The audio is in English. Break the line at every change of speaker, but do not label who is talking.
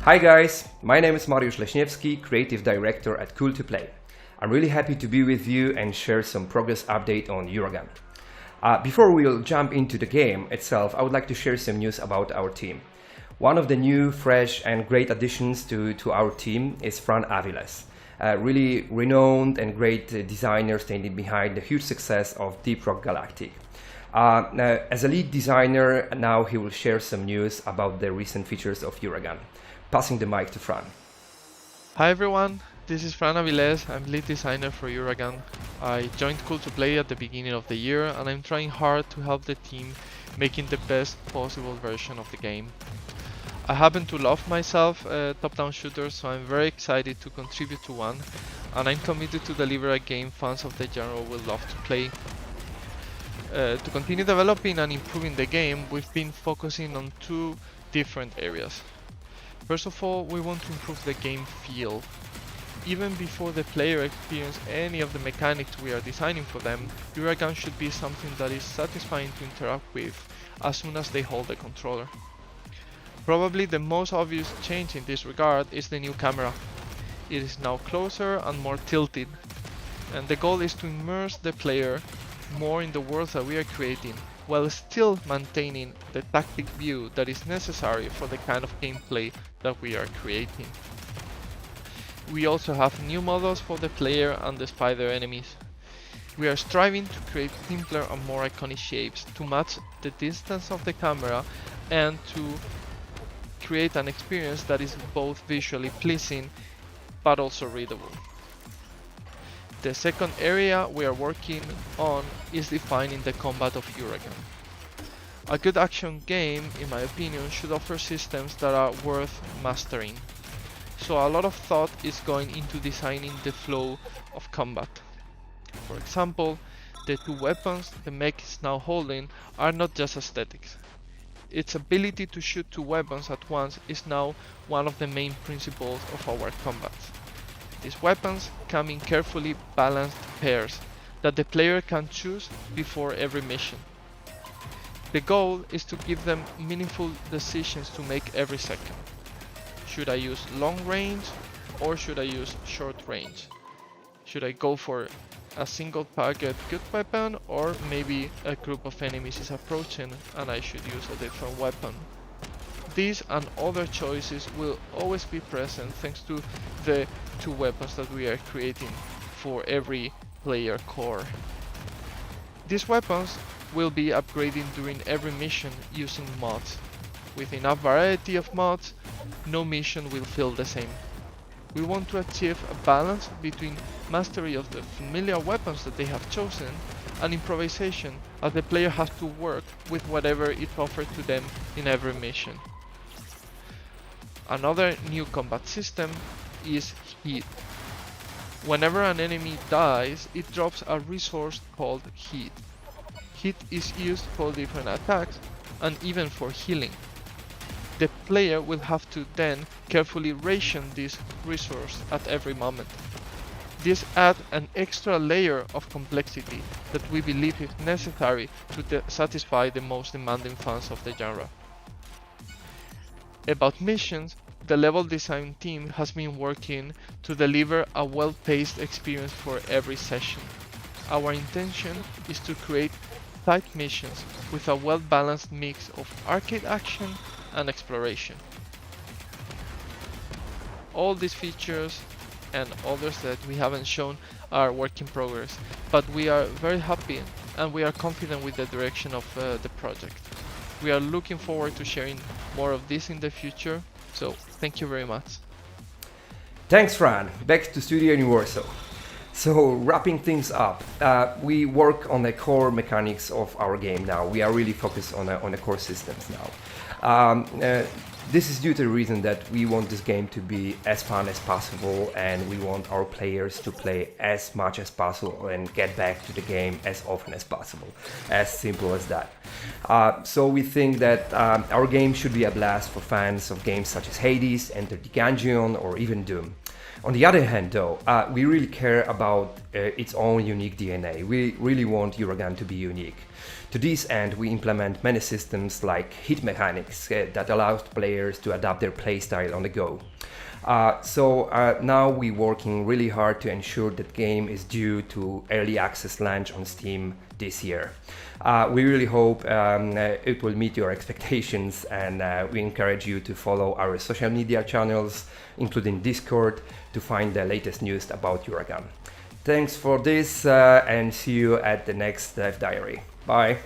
Hi guys, my name is Mariusz Leśniewski, Creative Director at Kool2Play. I'm really happy to be with you and share some progress update on Uragun. Before we'll jump into the game itself, I would like to share some news about our team. One of the new, fresh and great additions to our team is Fran Avilés, a really renowned and great designer standing behind the huge success of Deep Rock Galactic. Now, as a lead designer, now he will share some news about the recent features of Uragun. Passing the mic to Fran.
Hi everyone, this is Fran Avilés. I'm lead designer for Uragun. I joined Kool2Play at the beginning of the year and I'm trying hard to help the team making the best possible version of the game. I happen to love myself top-down shooters, so I'm very excited to contribute to one, and I'm committed to deliver a game fans of the genre will love to play. To continue developing and improving the game, we've been focusing on two different areas. First of all, we want to improve the game feel. Even before the player experience any of the mechanics we are designing for them, Uragun should be something that is satisfying to interact with as soon as they hold the controller. Probably the most obvious change in this regard is the new camera. It is now closer and more tilted, and the goal is to immerse the player more in the worlds that we are creating, while still maintaining the tactic view that is necessary for the kind of gameplay that we are creating. We also have new models for the player and the spider enemies. We are striving to create simpler and more iconic shapes to match the distance of the camera and to create an experience that is both visually pleasing but also readable. The second area we are working on is defining the combat of Uragun. A good action game, in my opinion, should offer systems that are worth mastering. So a lot of thought is going into designing the flow of combat. For example, the two weapons the mech is now holding are not just aesthetics. Its ability to shoot two weapons at once is now one of the main principles of our combats. These weapons come in carefully balanced pairs that the player can choose before every mission. The goal is to give them meaningful decisions to make every second. Should I use long range or should I use short range? Should I go for a single target good weapon, or maybe a group of enemies is approaching and I should use a different weapon? These and other choices will always be present thanks to the two weapons that we are creating for every player core. These weapons will be upgraded during every mission using mods. With enough variety of mods, no mission will feel the same. We want to achieve a balance between mastery of the familiar weapons that they have chosen and improvisation, as the player has to work with whatever is offered to them in every mission. Another new combat system is heat. Whenever an enemy dies, it drops a resource called heat. Heat is used for different attacks and even for healing. The player will have to then carefully ration this resource at every moment. This adds an extra layer of complexity that we believe is necessary to satisfy the most demanding fans of the genre. About missions, the level design team has been working to deliver a well-paced experience for every session. Our intention is to create tight missions with a well-balanced mix of arcade action and exploration. All these features and others that we haven't shown are work in progress, but we are very happy and we are confident with the direction of the project. We are looking forward to sharing more of this in the future, so thank you very much.
Thanks Fran, back to Studio Universal. So wrapping things up, we work on the core mechanics of our game now. We are really focused on the core systems now. This is due to the reason that we want this game to be as fun as possible, and we want our players to play as much as possible and get back to the game as often as possible. As simple as that. So we think that our game should be a blast for fans of games such as Hades, Enter the Gungeon, or even Doom. On the other hand, though, we really care about its own unique DNA. We really want Uragun to be unique. To this end, we implement many systems like hit mechanics that allows players to adapt their playstyle on the go. Now we're working really hard to ensure that game is due to early access launch on Steam this year. We really hope it will meet your expectations, and we encourage you to follow our social media channels, including Discord, to find the latest news about Uragun. Thanks for this, and see you at the next Dev Diary. Bye.